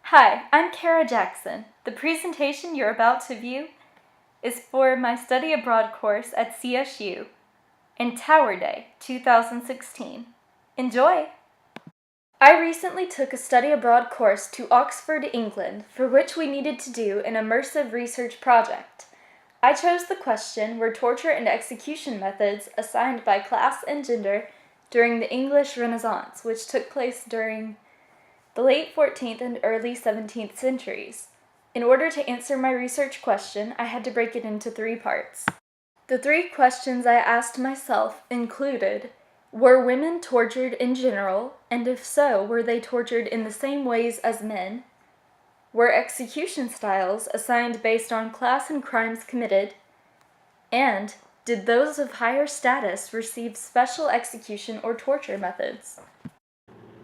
Hi, I'm Kara Jackson. The presentation you're about to view is for my Study Abroad course at CSU in Tower Day 2016. Enjoy! I recently took a Study Abroad course to Oxford, England, for which we needed to do an immersive research project. I chose the question were torture and execution methods assigned by class and gender during the English Renaissance, which took place during the late 14th and early 17th centuries. In order to answer my research question, I had to break it into 3 parts. The 3 questions I asked myself included, were women tortured in general, and if so, were they tortured in the same ways as men? Were execution styles assigned based on class and crimes committed? And did those of higher status receive special execution or torture methods?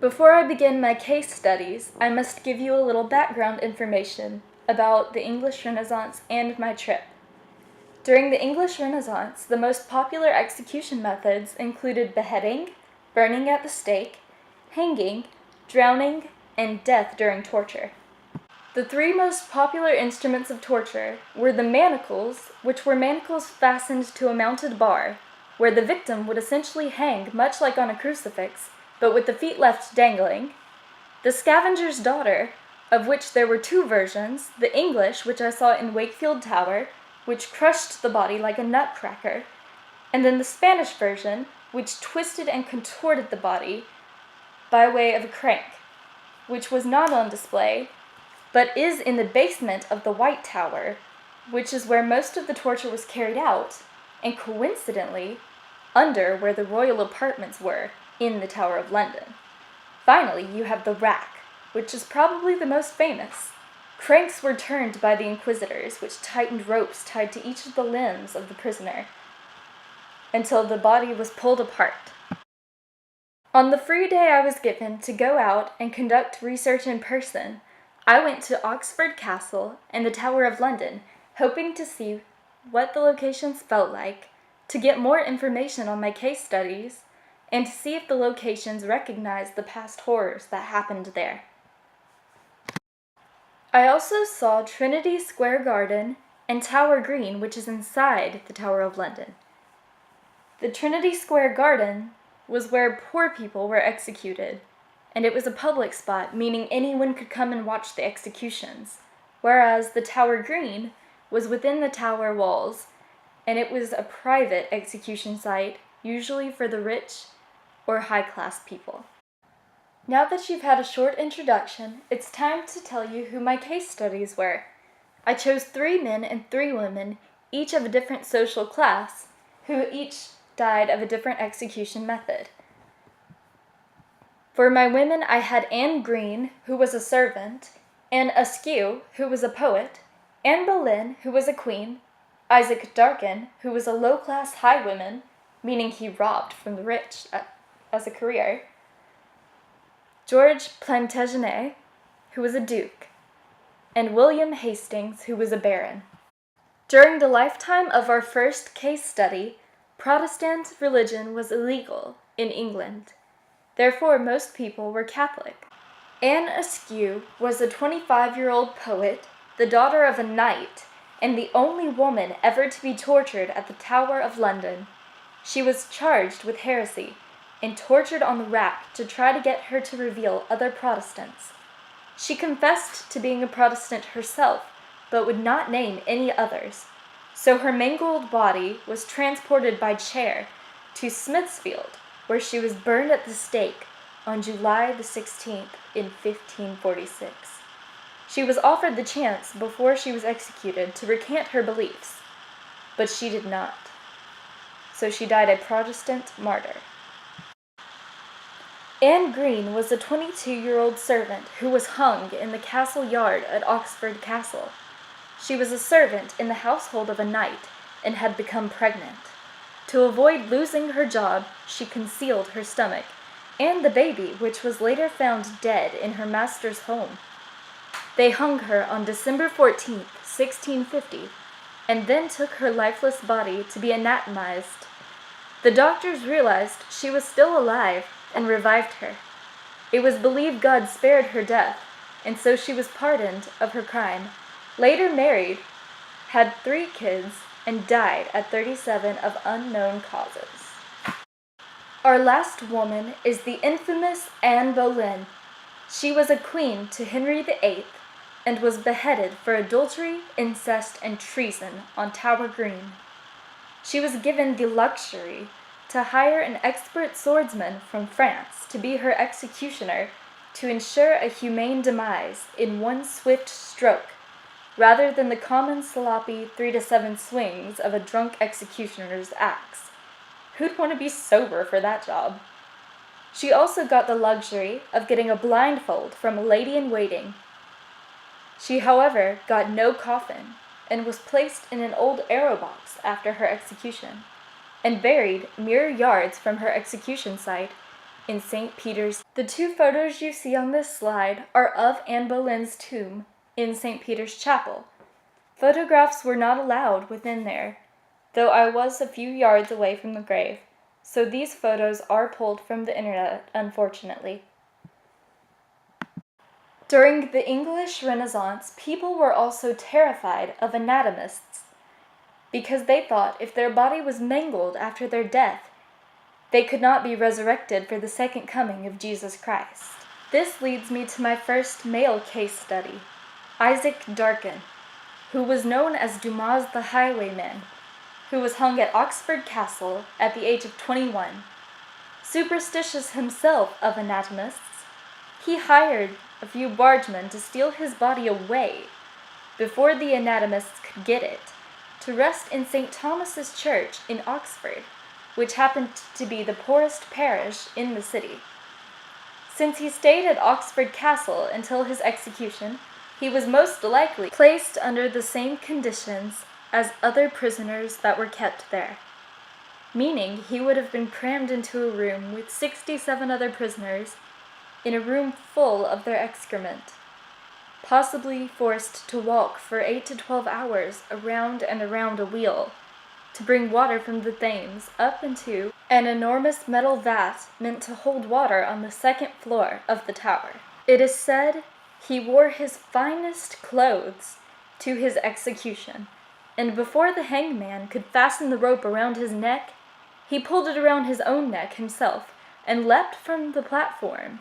Before I begin my case studies, I must give you a little background information about the English Renaissance and my trip. During the English Renaissance, the most popular execution methods included beheading, burning at the stake, hanging, drowning, and death during torture. The 3 most popular instruments of torture were the manacles, which were manacles fastened to a mounted bar, where the victim would essentially hang much like on a crucifix, but with the feet left dangling, the scavenger's daughter, of which there were 2 versions, the English, which I saw in Wakefield Tower, which crushed the body like a nutcracker, and then the Spanish version, which twisted and contorted the body by way of a crank, which was not on display, but is in the basement of the White Tower, which is where most of the torture was carried out, and coincidentally, under where the royal apartments were in the Tower of London. Finally, you have the rack, which is probably the most famous. Cranks were turned by the inquisitors, which tightened ropes tied to each of the limbs of the prisoner until the body was pulled apart. On the free day I was given to go out and conduct research in person, I went to Oxford Castle and the Tower of London, hoping to see what the locations felt like, to get more information on my case studies, and to see if the locations recognized the past horrors that happened there. I also saw Trinity Square Garden and Tower Green, which is inside the Tower of London. The Trinity Square Garden was where poor people were executed, and it was a public spot, meaning anyone could come and watch the executions, whereas the Tower Green was within the tower walls, and it was a private execution site, usually for the rich or high-class people. Now that you've had a short introduction, it's time to tell you who my case studies were. I chose 3 men and 3 women, each of a different social class, who each died of a different execution method. For my women, I had Anne Green, who was a servant, Anne Askew, who was a poet, Anne Boleyn, who was a queen, Isaac Darkin, who was a low-class highwayman, meaning he robbed from the rich as a career, George Plantagenet, who was a duke, and William Hastings, who was a baron. During the lifetime of our first case study, Protestant religion was illegal in England. Therefore, most people were Catholic. Anne Askew was a 25-year-old poet, the daughter of a knight, and the only woman ever to be tortured at the Tower of London. She was charged with heresy and tortured on the rack to try to get her to reveal other Protestants. She confessed to being a Protestant herself, but would not name any others, so her mangled body was transported by chair to Smithfield, where she was burned at the stake on July the 16th in 1546. She was offered the chance before she was executed to recant her beliefs, but she did not. So she died a Protestant martyr. Anne Green was a 22-year-old servant who was hung in the castle yard at Oxford Castle. She was a servant in the household of a knight and had become pregnant. To avoid losing her job, she concealed her stomach and the baby, which was later found dead in her master's home. They hung her on December 14, 1650, and then took her lifeless body to be anatomized. The doctors realized she was still alive and revived her. It was believed God spared her death and so she was pardoned of her crime. Later married, had 3 kids, and died at 37 of unknown causes. Our last woman is the infamous Anne Boleyn. She was a queen to Henry VIII and was beheaded for adultery, incest, and treason on Tower Green. She was given the luxury to hire an expert swordsman from France to be her executioner to ensure a humane demise in one swift stroke, rather than the common sloppy 3 to 7 swings of a drunk executioner's axe. Who'd want to be sober for that job? She also got the luxury of getting a blindfold from a lady-in-waiting. She, however, got no coffin, and was placed in an old arrow box after her execution, and buried mere yards from her execution site in St. Peter's. The 2 photos you see on this slide are of Anne Boleyn's tomb in St. Peter's Chapel. Photographs were not allowed within there, though I was a few yards away from the grave, so these photos are pulled from the internet, unfortunately. During the English Renaissance, people were also terrified of anatomists, because they thought if their body was mangled after their death, they could not be resurrected for the second coming of Jesus Christ. This leads me to my first male case study, Isaac Darkin, who was known as Dumas the Highwayman, who was hung at Oxford Castle at the age of 21. Superstitious himself of anatomists, he hired a few bargemen to steal his body away before the anatomists could get it, to rest in St. Thomas's Church in Oxford, which happened to be the poorest parish in the city. Since he stayed at Oxford Castle until his execution, he was most likely placed under the same conditions as other prisoners that were kept there, meaning he would have been crammed into a room with 67 other prisoners in a room full of their excrement, possibly forced to walk for 8 to 12 hours around and around a wheel to bring water from the Thames up into an enormous metal vat meant to hold water on the 2nd floor of the tower. It is said he wore his finest clothes to his execution, and before the hangman could fasten the rope around his neck, he pulled it around his own neck himself and leapt from the platform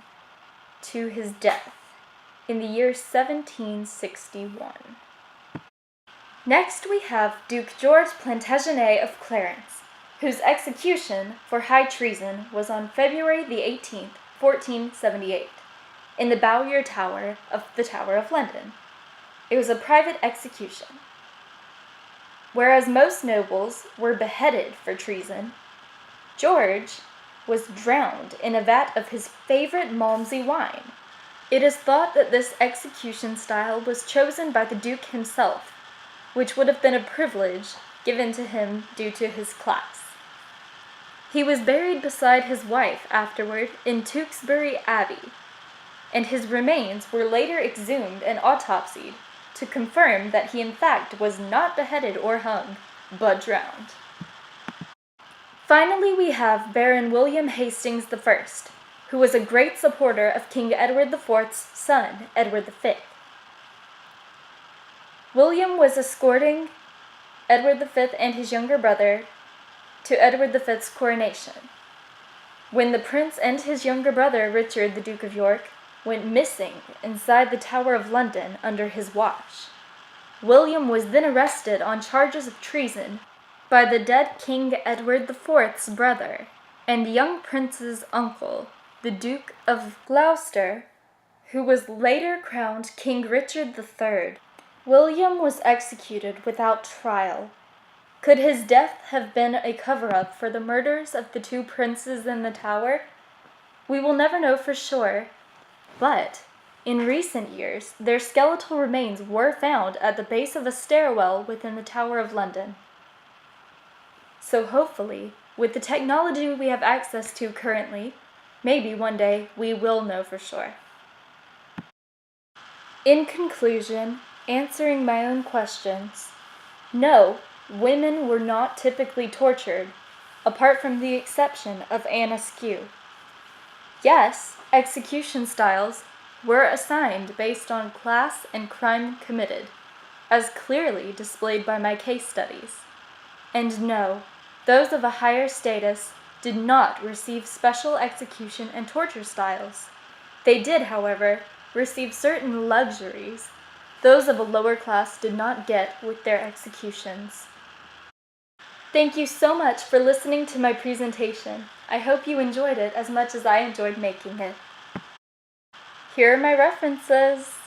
to his death in the year 1761. Next we have Duke George Plantagenet of Clarence, whose execution for high treason was on February the 18th, 1478, in the Bowyer Tower of the Tower of London. It was a private execution. Whereas most nobles were beheaded for treason, George was drowned in a vat of his favorite Malmsey wine. It is thought that this execution style was chosen by the Duke himself, which would have been a privilege given to him due to his class. He was buried beside his wife afterward in Tewkesbury Abbey, and his remains were later exhumed and autopsied to confirm that he in fact was not beheaded or hung, but drowned. Finally, we have Baron William Hastings I, who was a great supporter of King Edward IV's son, Edward V. William was escorting Edward V and his younger brother to Edward V's coronation, when the prince and his younger brother, Richard, the Duke of York, went missing inside the Tower of London under his watch. William was then arrested on charges of treason by the dead King Edward IV's brother and the young prince's uncle, the Duke of Gloucester, who was later crowned King Richard III. William was executed without trial. Could his death have been a cover-up for the murders of the 2 princes in the tower? We will never know for sure, but in recent years, their skeletal remains were found at the base of a stairwell within the Tower of London. So hopefully, with the technology we have access to currently, maybe one day we will know for sure. In conclusion, answering my own questions, no, women were not typically tortured, apart from the exception of Anne Askew. Yes, execution styles were assigned based on class and crime committed, as clearly displayed by my case studies. And no, those of a higher status did not receive special execution and torture styles. They did, however, receive certain luxuries those of a lower class did not get with their executions. Thank you so much for listening to my presentation. I hope you enjoyed it as much as I enjoyed making it. Here are my references.